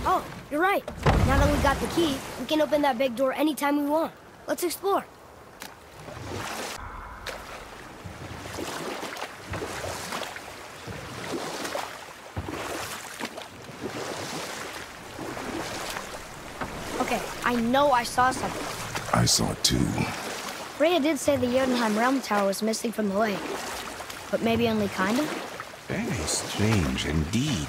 Oh, you're right. Now that we got the key, we can open that big door anytime we want. Let's explore. Okay, I know I saw something. I saw it too. Freya did say the Jotunheim Realm Tower was missing from the lake. But maybe only kinda? Very strange indeed.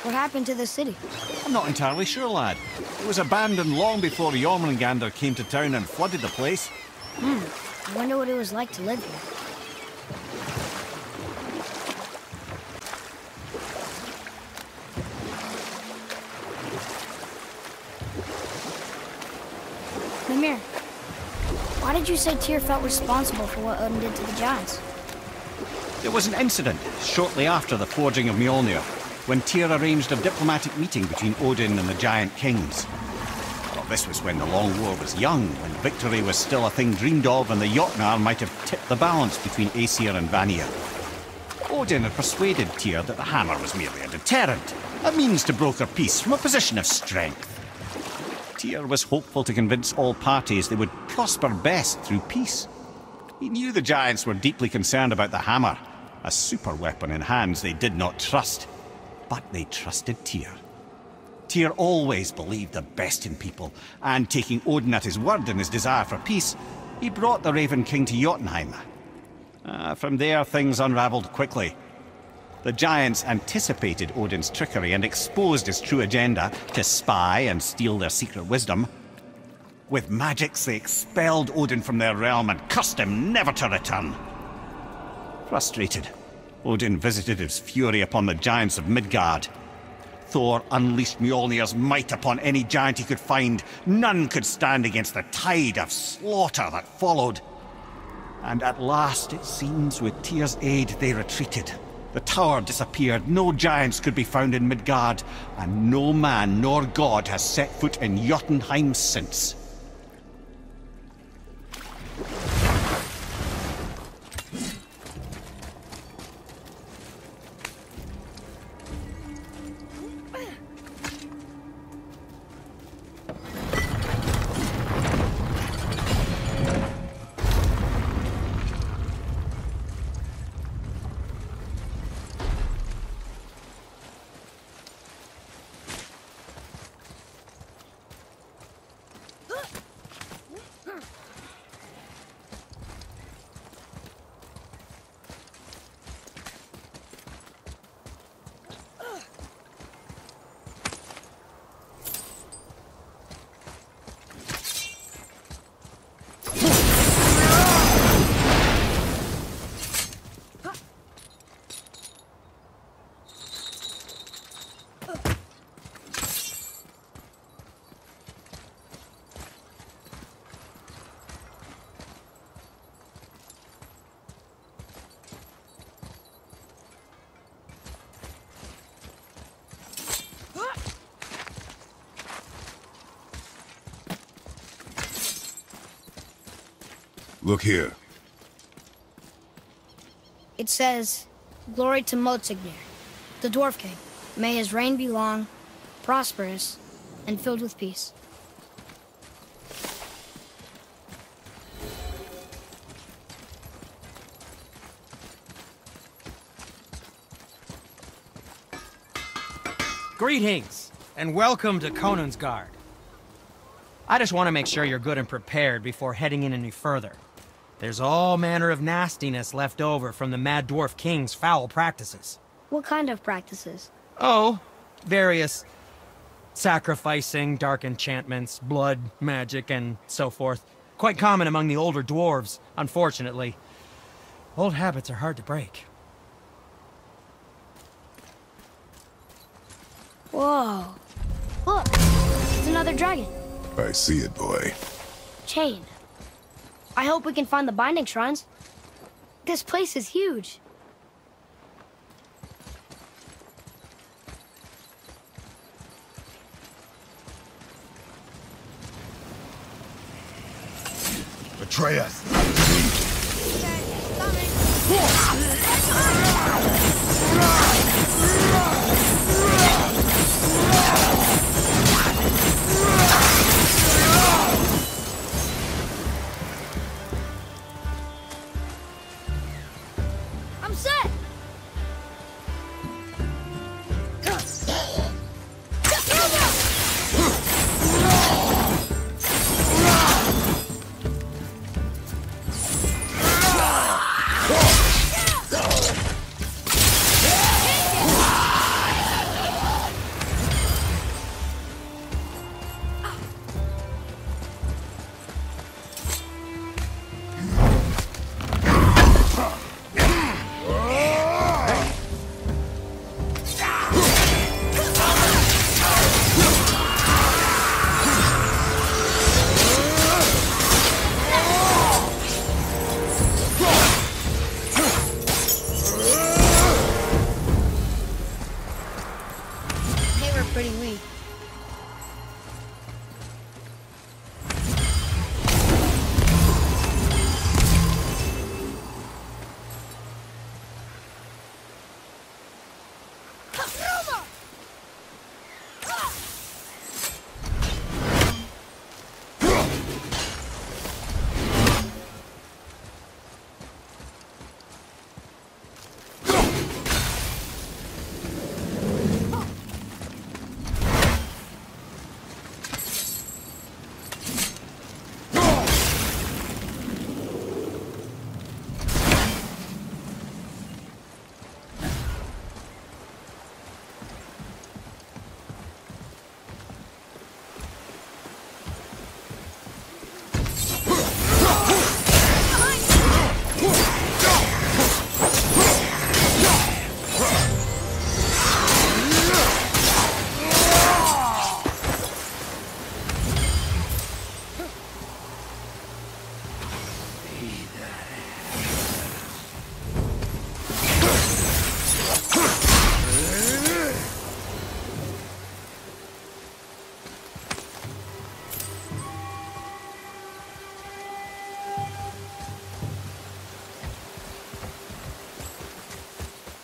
What happened to the city? I'm not entirely sure, lad. It was abandoned long before Jormungandr came to town and flooded the place. I wonder what it was like to live here. Mimir, why did you say Tyr felt responsible for what Odin did to the giants? There was an incident shortly after the forging of Mjolnir, when Tyr arranged a diplomatic meeting between Odin and the giant kings. Well, this was when the Long War was young, when victory was still a thing dreamed of, and the Jotnar might have tipped the balance between Aesir and Vanir. Odin had persuaded Tyr that the hammer was merely a deterrent, a means to broker peace from a position of strength. Tyr was hopeful to convince all parties they would prosper best through peace. He knew the giants were deeply concerned about the hammer, a super weapon in hands they did not trust. But they trusted Tyr. Tyr always believed the best in people, and taking Odin at his word in his desire for peace, he brought the Raven King to Jotunheim. From there, things unraveled quickly. The giants anticipated Odin's trickery and exposed his true agenda to spy and steal their secret wisdom. With magics, they expelled Odin from their realm and cursed him never to return. Frustrated, Odin visited his fury upon the giants of Midgard. Thor unleashed Mjolnir's might upon any giant he could find. None could stand against the tide of slaughter that followed. And at last, it seems, with Tyr's aid, they retreated. The tower disappeared, no giants could be found in Midgard, and no man nor god has set foot in Jotunheim since. Look here. It says, "Glory to Motsignir, the Dwarf King. May his reign be long, prosperous, and filled with peace." Greetings, and welcome to Konungsgard. I just want to make sure you're good and prepared before heading in any further. There's all manner of nastiness left over from the Mad Dwarf King's foul practices. What kind of practices? Oh, various sacrificing, dark enchantments, blood, magic, and so forth. Quite common among the older dwarves, unfortunately. Old habits are hard to break. Whoa. Look, it's another dragon. I see it, boy. Chain. I hope we can find the binding shrines. This place is huge. Atreus! I'm set! They were pretty weak.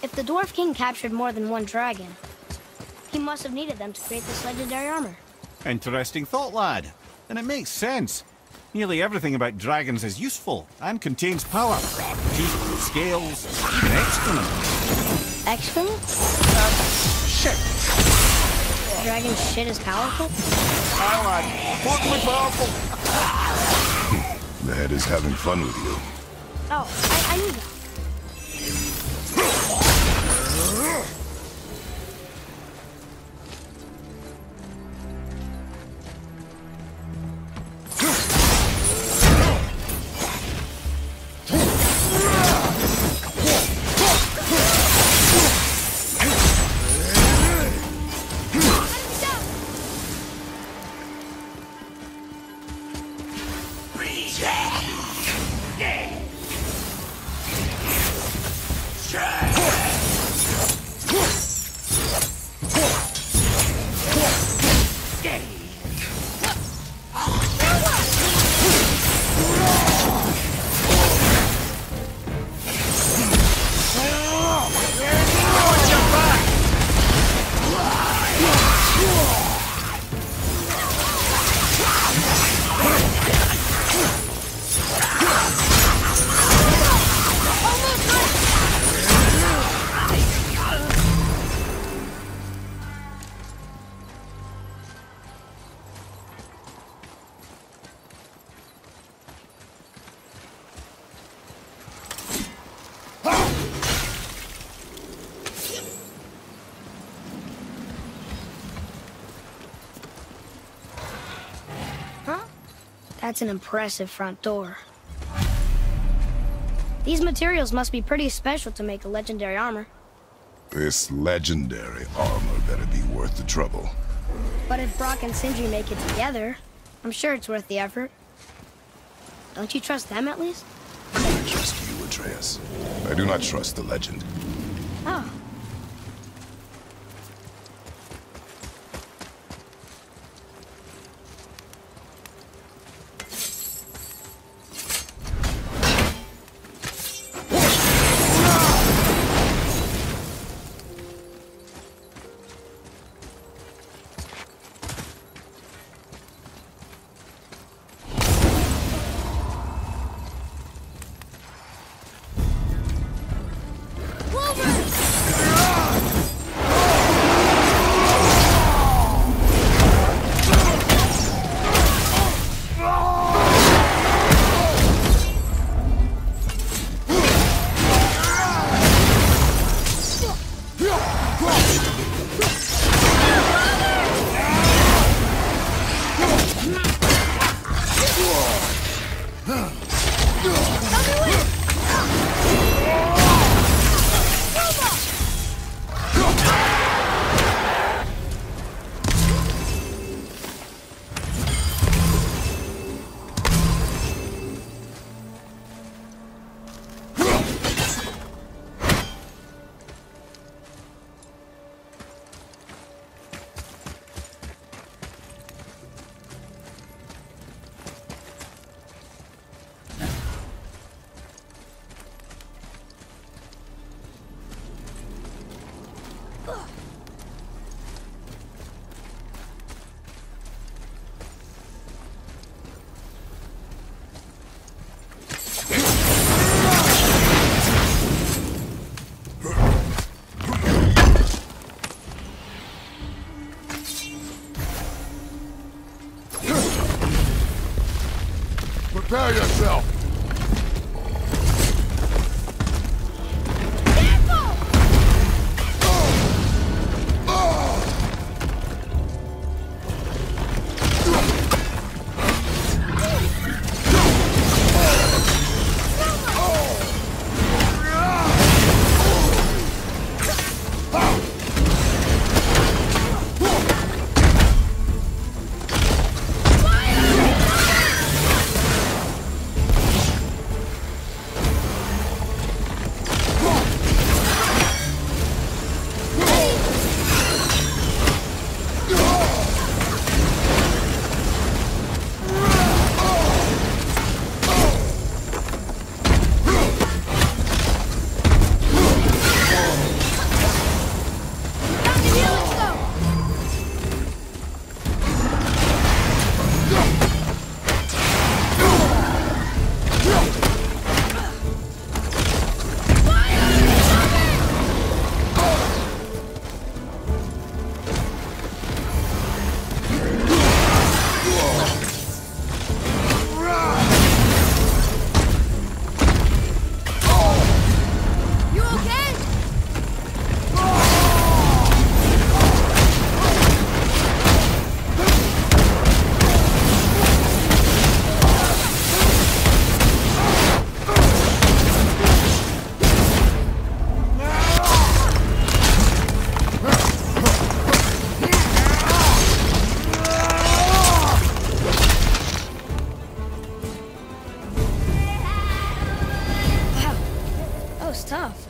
If the Dwarf King captured more than one dragon, he must have needed them to create this legendary armor. Interesting thought, lad. And it makes sense. Nearly everything about dragons is useful and contains power. Teeth, scales, even excrement. Excrement? Shit! Dragon shit is powerful? Aye, lad. Totally powerful. The head is having fun with you. Oh, I knew that. That's an impressive front door. These materials must be pretty special to make a legendary armor. This legendary armor better be worth the trouble. But if Brock and Sindri make it together, I'm sure it's worth the effort. Don't you trust them at least? I trust you, Atreus. I do not trust the legend. Oh. Prepare yourself! Tough.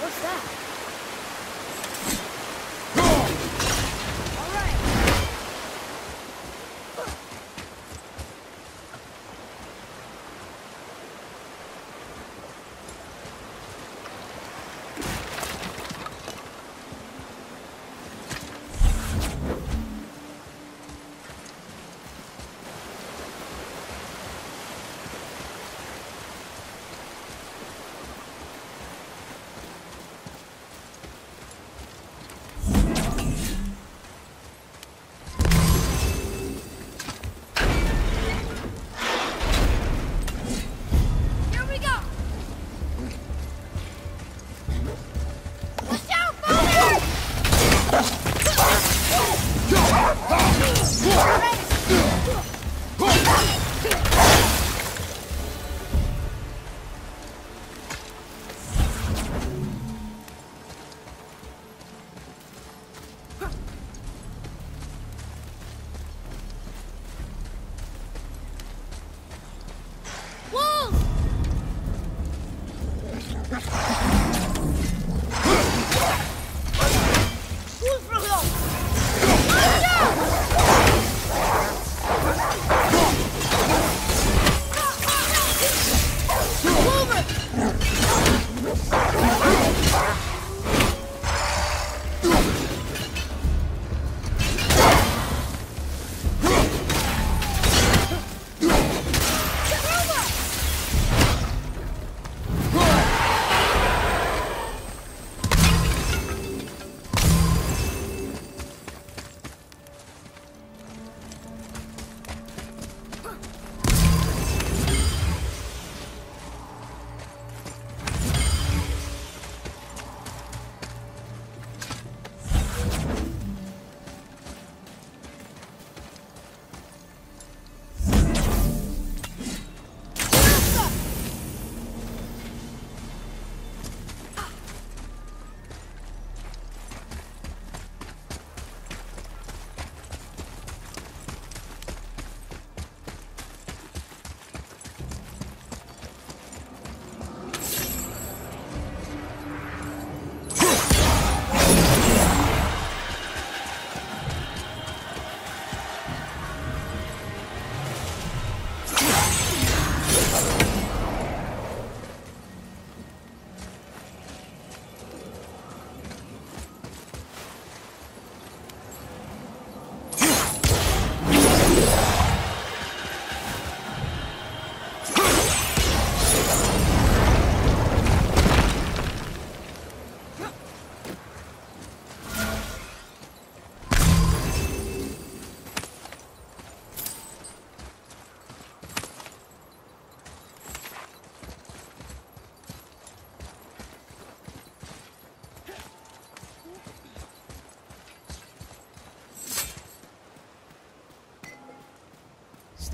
What's that? Here we go!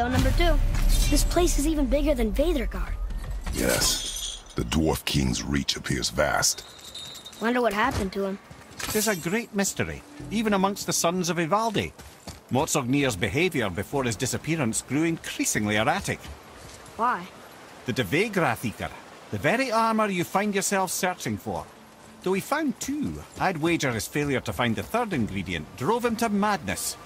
Stone number 2. This place is even bigger than Vadergard. Yes. The Dwarf King's reach appears vast. Wonder what happened to him. There's a great mystery, even amongst the sons of Ivaldi. Motsognir's behavior before his disappearance grew increasingly erratic. Why? The Devegrathikr, the very armor you find yourself searching for. Though he found 2, I'd wager his failure to find the 3rd ingredient drove him to madness.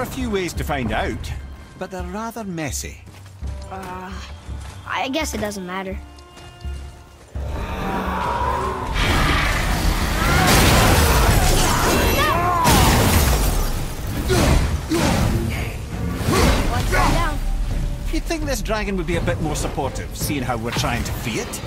a few ways to find out, but they're rather messy. I guess it doesn't matter. One's gone down. You'd think this dragon would be a bit more supportive, seeing how we're trying to free it.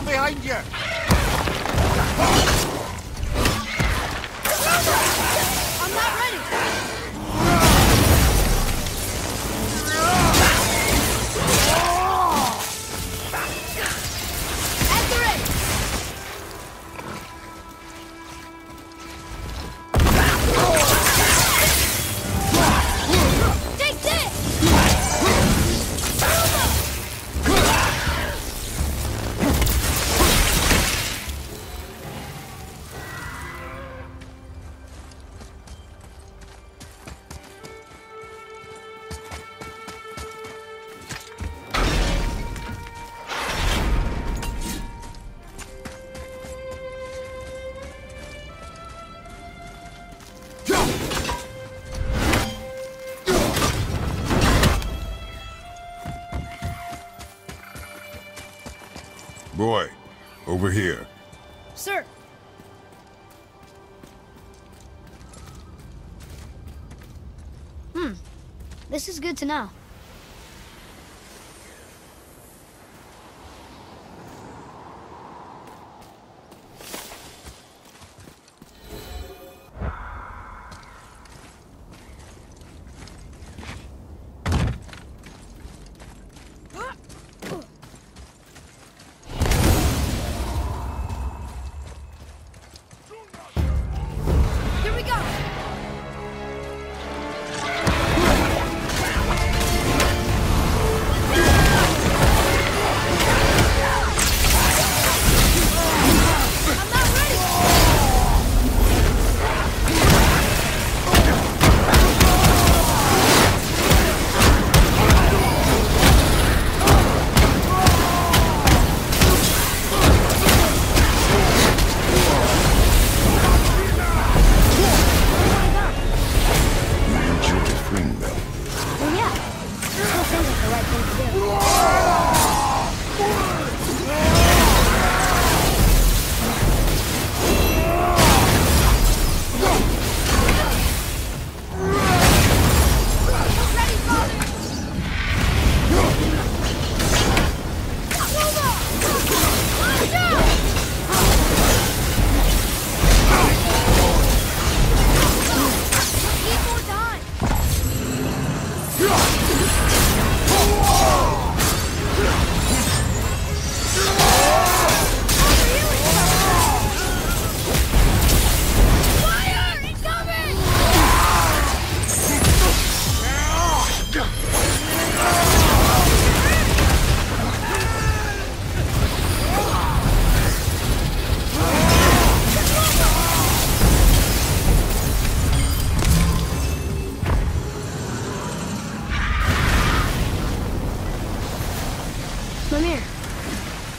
behind you! I'm not ready! After it! Take this! Boy, over here. Sir! This is good to know.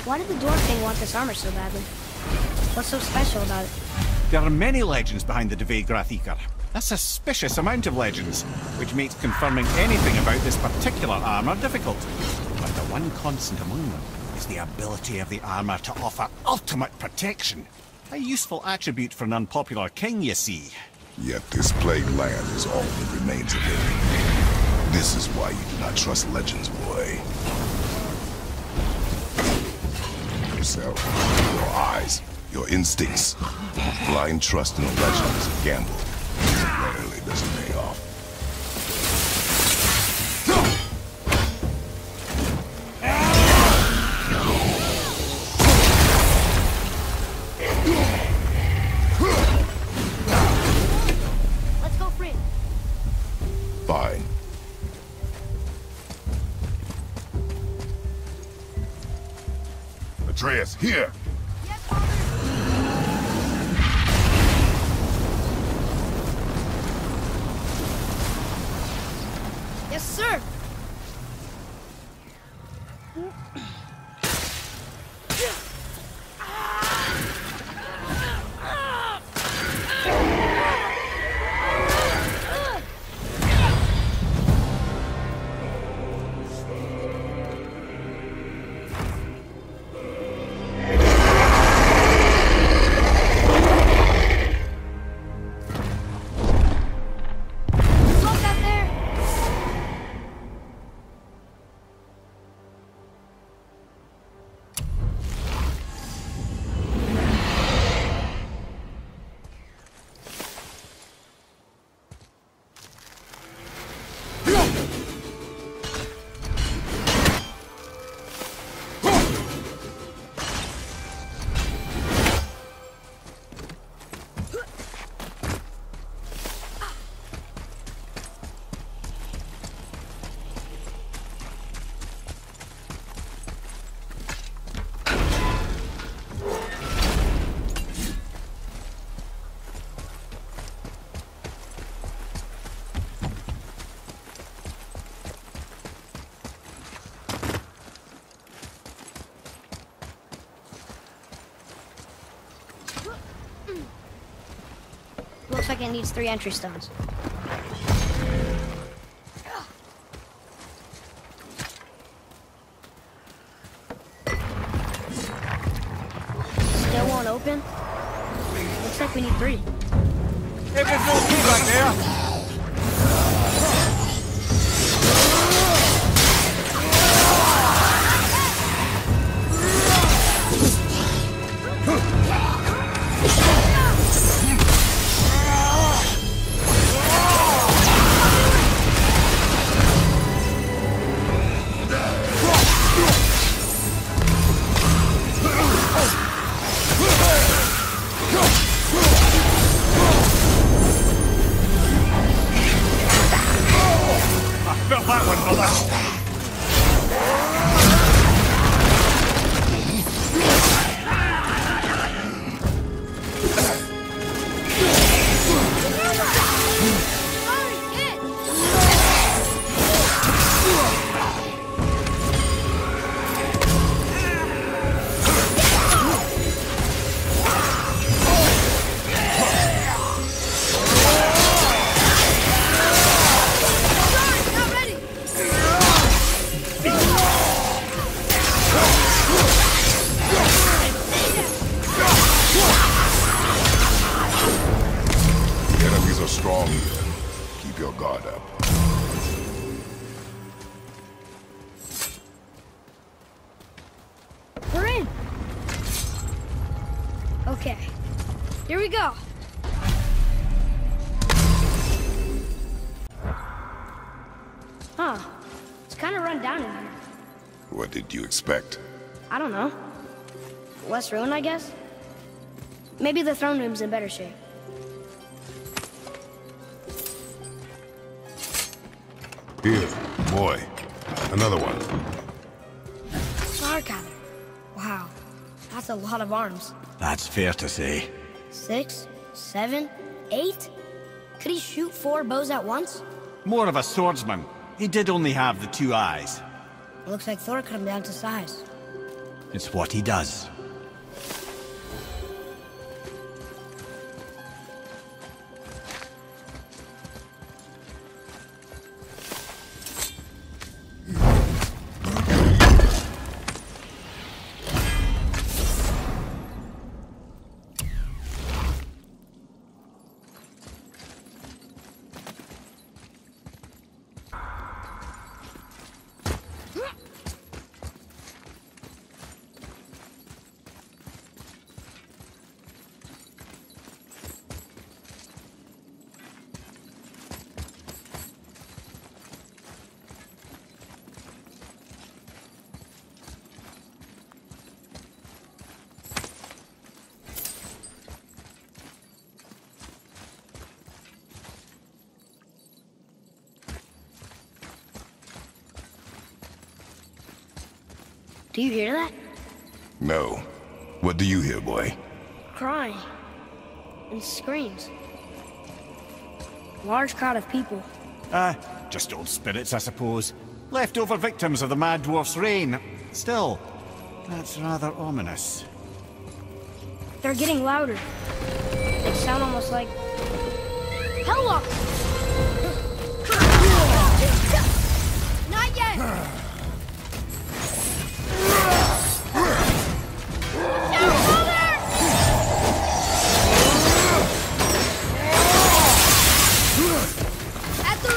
Why did the Dwarf King want this armor so badly? What's so special about it? There are many legends behind the Dve Grathikar. A suspicious amount of legends, which makes confirming anything about this particular armor difficult. But the one constant among them is the ability of the armor to offer ultimate protection. A useful attribute for an unpopular king, you see. Yet this plagued land is all that remains of it. This is why you do not trust legends, boy. Yourself, your eyes, your instincts. Blind trust in a legend is a gamble. Rarely does it pay off. Let's go free. Fine. Atreus, here! Yes, Father. Yes, sir. Look out there. Looks like it needs 3 entry stones. Still won't open? Looks like we need 3. Hey, there's no key back there! strong here. Keep your guard up. We're in! Okay, here we go. Huh, it's kind of run down in here. What did you expect? I don't know. Less ruin, I guess? Maybe the throne room's in better shape. Here, boy. Another one. Flower gather. Wow, that's a lot of arms. That's fair to say. 6, 7, 8? Could he shoot 4 bows at once? More of a swordsman. He did only have the 2 eyes. Looks like Thor cut him down to size. It's what he does. Do you hear that? No. What do you hear, boy? Crying. And screams. Large crowd of people. Just old spirits, I suppose. Leftover victims of the Mad Dwarf's reign. Still, that's rather ominous. They're getting louder. They sound almost like... Hellwalkers! Not yet! At the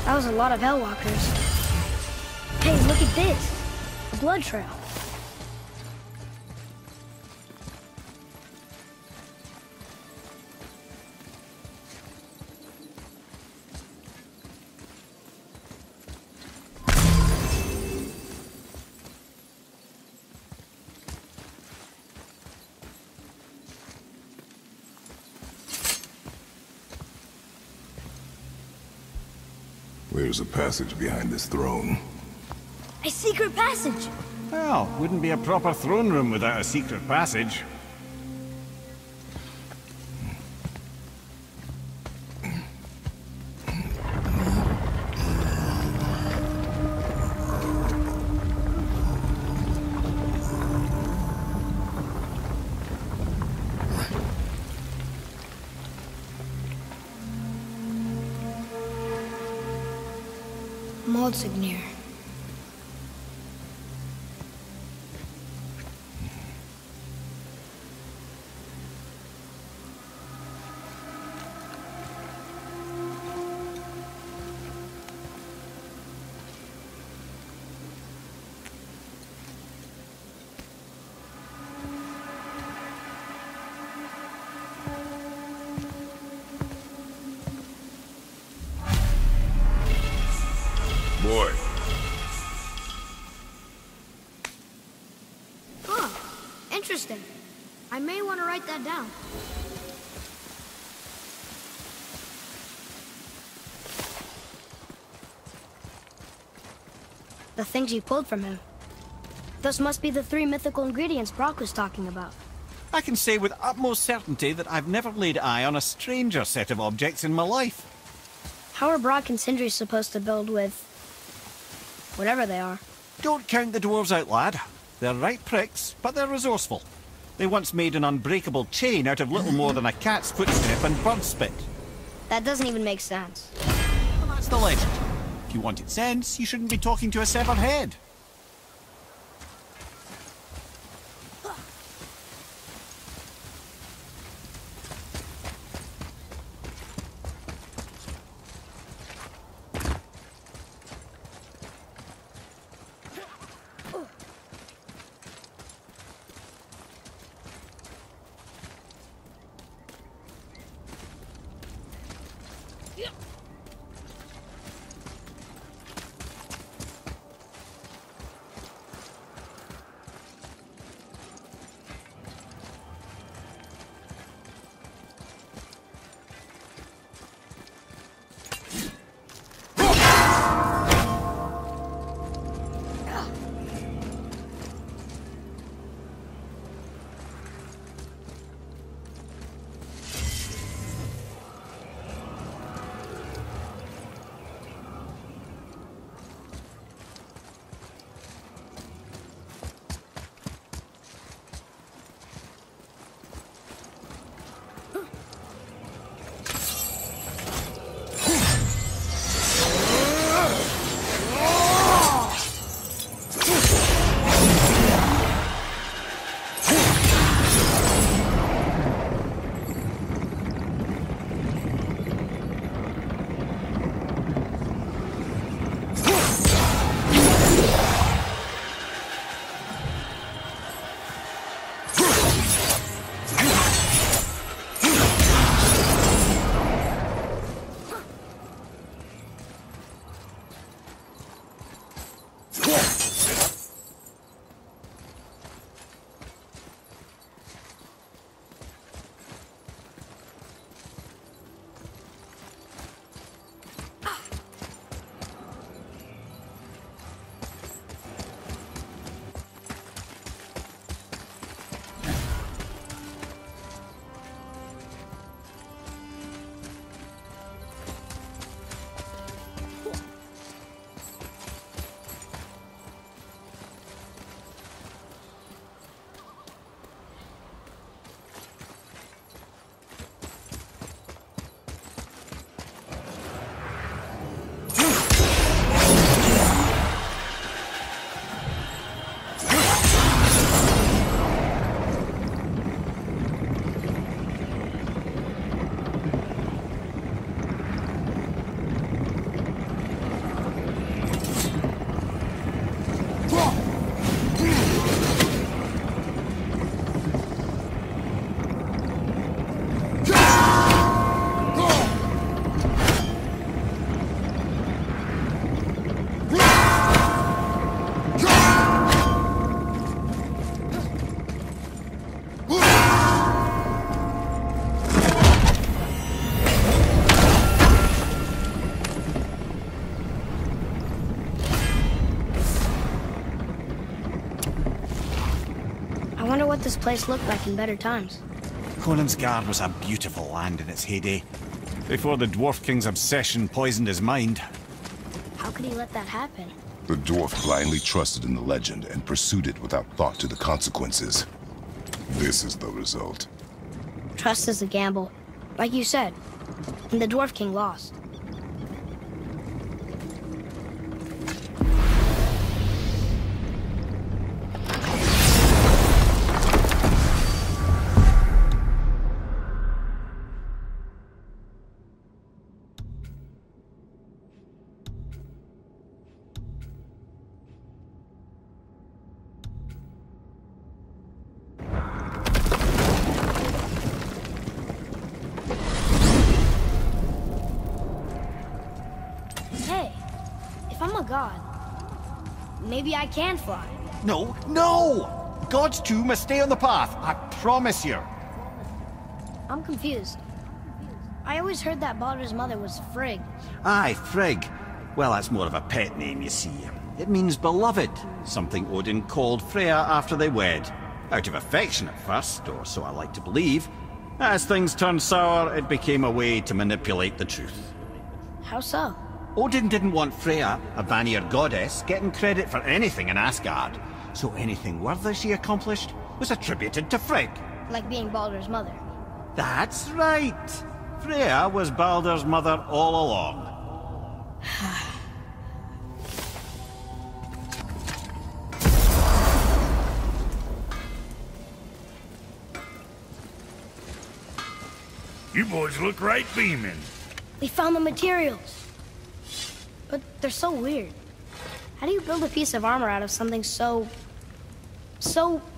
That was a lot of Hellwalkers. Hey, look at this. A blood trail. There's a passage behind this throne. A secret passage! Well, wouldn't be a proper throne room without a secret passage. Maldsignir. boy. Huh. Interesting. I may want to write that down. The things you pulled from him. Those must be the 3 mythical ingredients Brock was talking about. I can say with utmost certainty that I've never laid eye on a stranger set of objects in my life. How are Brock and Sindri supposed to build with... whatever they are? Don't count the dwarves out, lad. They're right pricks, but they're resourceful. They once made an unbreakable chain out of little more than a cat's footstep and bird spit. That doesn't even make sense. Well, that's the legend. If you wanted sense, you shouldn't be talking to a severed head. What this place looked like in better times. Conan's Guard was a beautiful land in its heyday, before the Dwarf King's obsession poisoned his mind. How could he let that happen? The dwarf blindly trusted in the legend and pursued it without thought to the consequences. This is the result. Trust is a gamble, like you said, and the Dwarf King lost. a god, maybe I can fly. No, no! Gods too must stay on the path, I promise you. I'm confused. I always heard that Baldur's mother was Frigg. Aye, Frigg. Well, that's more of a pet name, you see. It means beloved, something Odin called Freya after they wed. Out of affection at first, or so I like to believe. As things turned sour, it became a way to manipulate the truth. How so? Odin didn't want Freya, a Vanir goddess, getting credit for anything in Asgard. So anything worthy she accomplished was attributed to Frigg. Like being Baldur's mother. That's right. Freya was Baldur's mother all along. You boys look right beaming. We found the materials. But they're so weird. How do you build a piece of armor out of something so...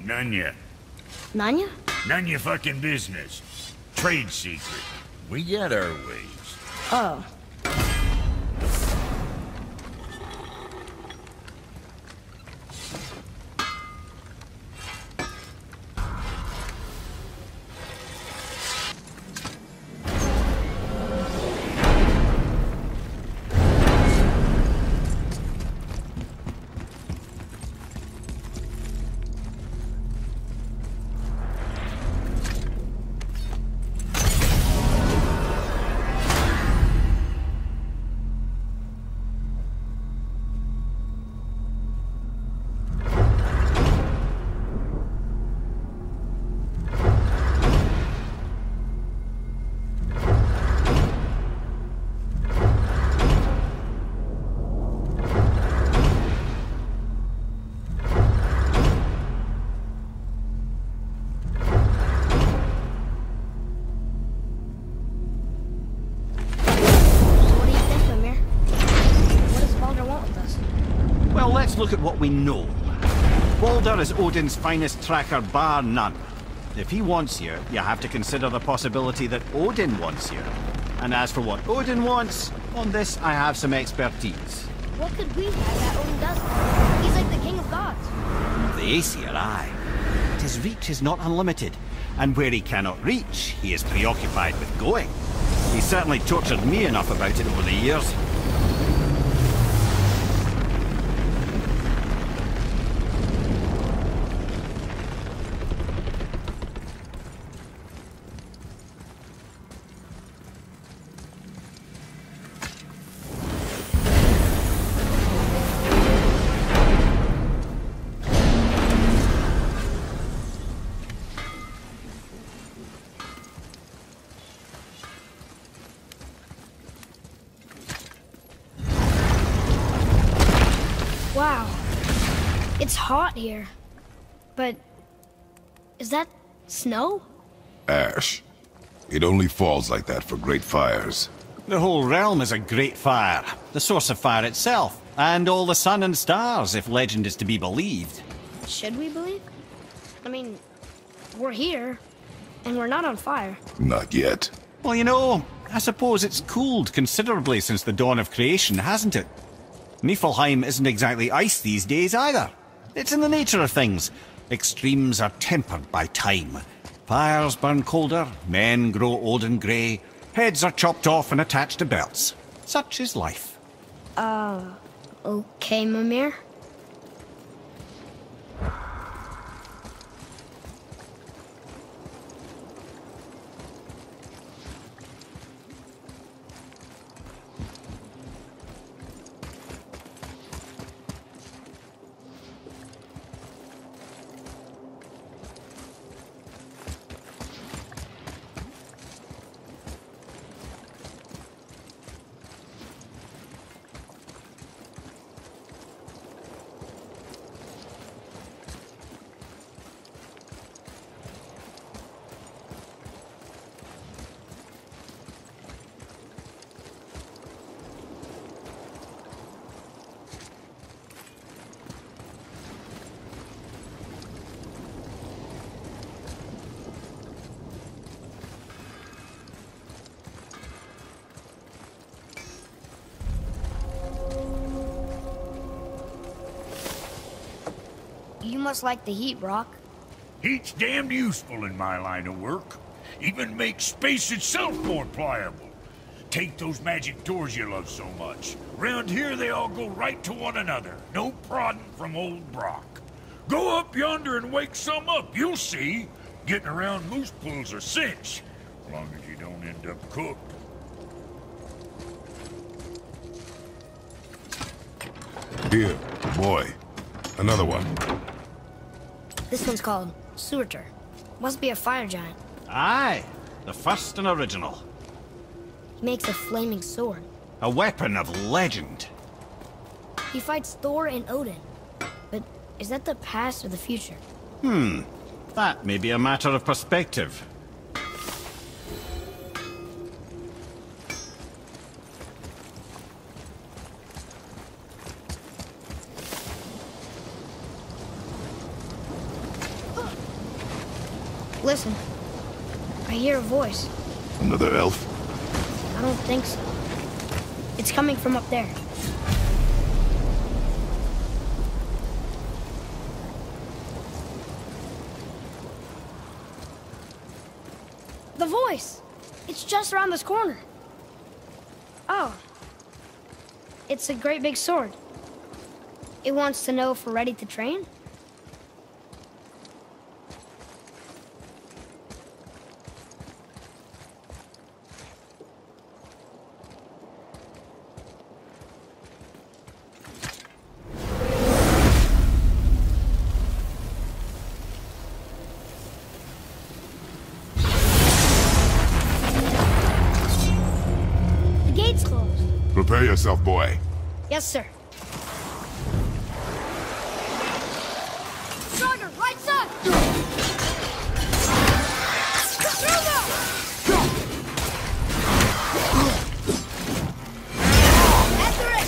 None ya. Nanya? None your fucking business. Trade secret. We got our ways. Oh. Look at what we know. Baldur is Odin's finest tracker bar none. If he wants you, you have to consider the possibility that Odin wants you. And as for what Odin wants, on this I have some expertise. What could we have that Odin doesn't? He's like the king of gods. The Aesir, aye. But his reach is not unlimited, and where he cannot reach, he is preoccupied with going. He's certainly tortured me enough about it over the years. Wow. It's hot here. But... is that snow? Ash. It only falls like that for great fires. The whole realm is a great fire, the source of fire itself, and all the sun and stars, if legend is to be believed. Should we believe? I mean, we're here, and we're not on fire. Not yet. Well, you know, I suppose it's cooled considerably since the dawn of creation, hasn't it? Niflheim isn't exactly ice these days either. It's in the nature of things. Extremes are tempered by time. Fires burn colder, men grow old and grey, heads are chopped off and attached to belts. Such is life. Okay, Mimir. You must like the heat, Brock. Heat's damned useful in my line of work. Even makes space itself more pliable. Take those magic doors you love so much. Round here they all go right to one another. No prodding from old Brock. Go up yonder and wake some up, you'll see. Getting around moose pools are cinch. As long as you don't end up cooked. Here, boy. Another one. This one's called Surtur. Must be a fire giant. Aye, the first and original. He makes a flaming sword. A weapon of legend. He fights Thor and Odin. But is that the past or the future? That may be a matter of perspective. Listen. I hear a voice. Another elf? I don't think so. It's coming from up there. The voice! It's just around this corner. Oh. It's a great big sword. It wants to know if we're ready to train? Prepare yourself, boy. Yes, sir. Stronger, right side! After it!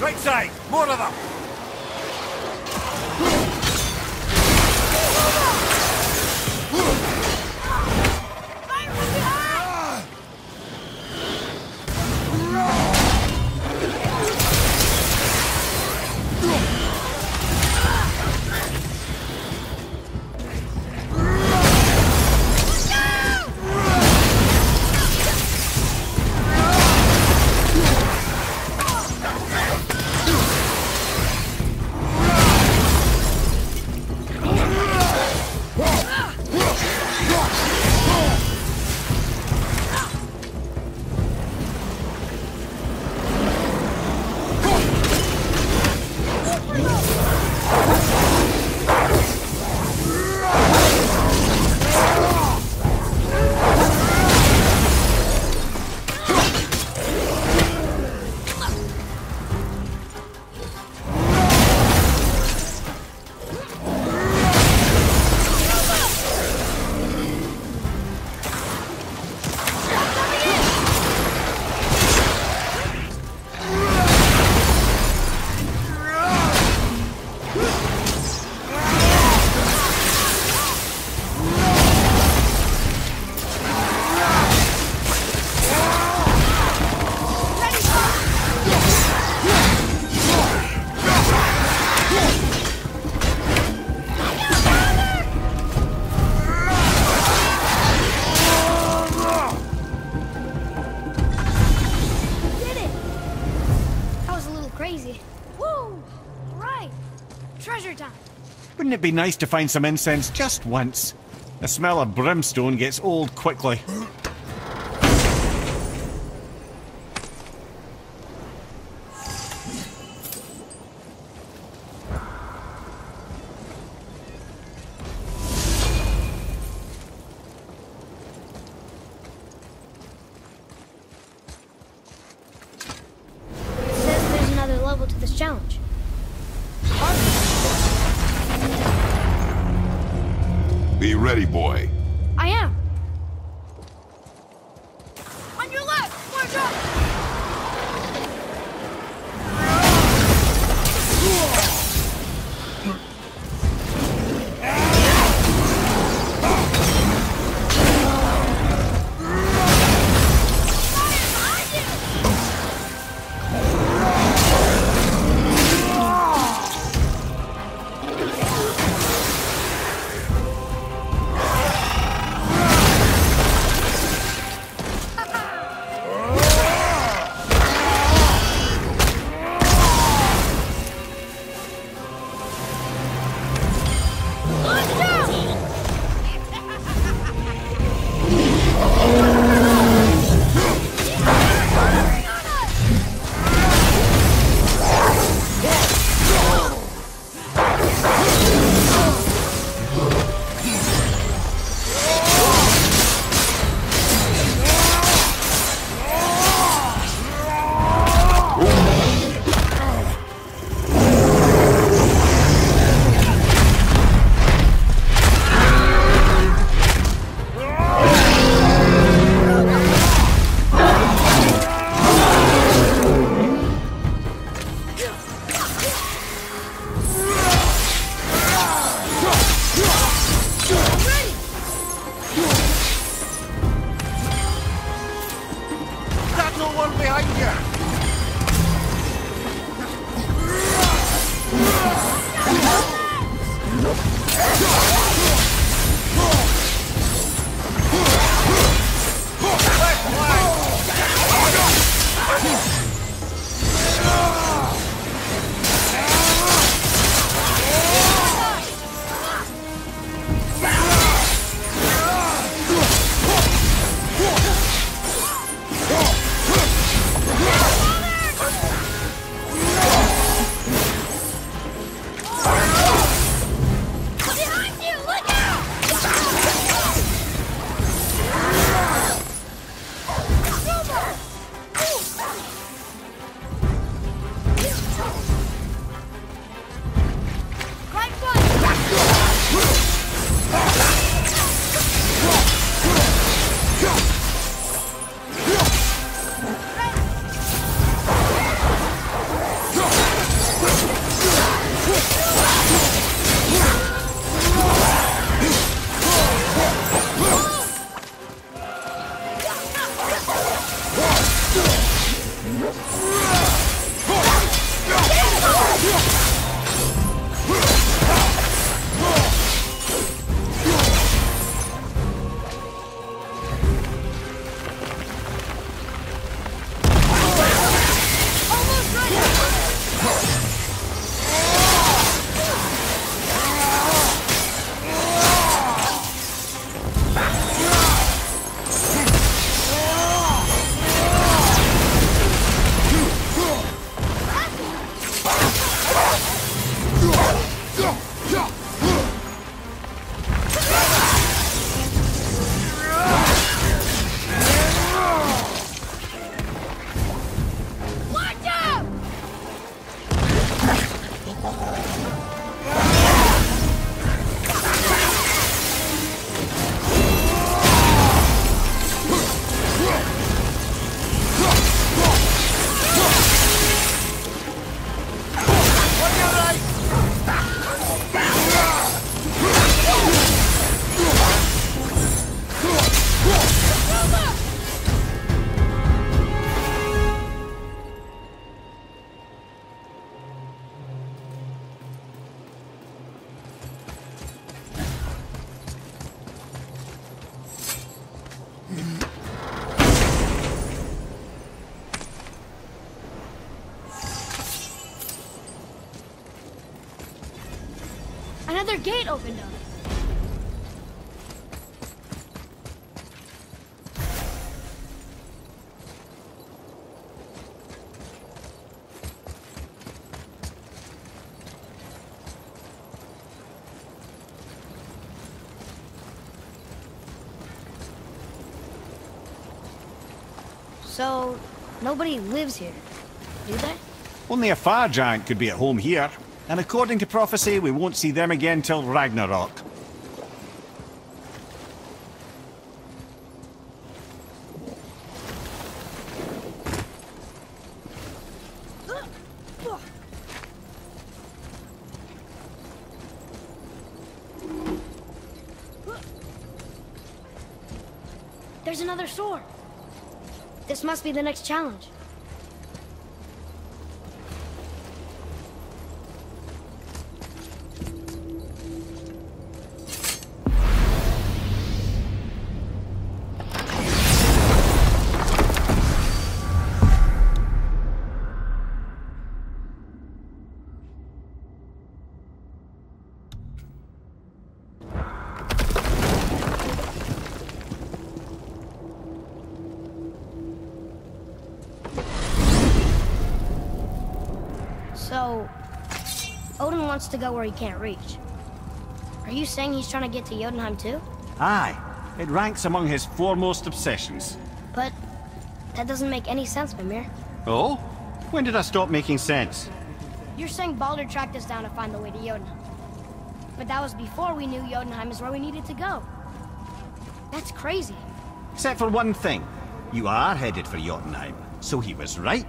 Right side! More of them! Wouldn't it be nice to find some incense just once? The smell of brimstone gets old quickly. It says there's another level to this challenge. Be ready, boy. I am. On your left! March up! Another gate opened up. So, nobody lives here, do they? Only a fire giant could be at home here. And according to prophecy, we won't see them again till Ragnarok. There's another sword. This must be the next challenge. So, Odin wants to go where he can't reach. Are you saying he's trying to get to Jotunheim too? Aye, it ranks among his foremost obsessions. But that doesn't make any sense, Mimir. Oh? When did I stop making sense? You're saying Baldur tracked us down to find the way to Jotunheim. But that was before we knew Jotunheim is where we needed to go. That's crazy. Except for one thing. You are headed for Jotunheim, so he was right.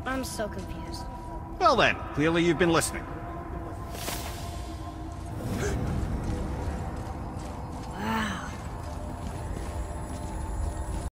I'm so confused. Well then, clearly you've been listening.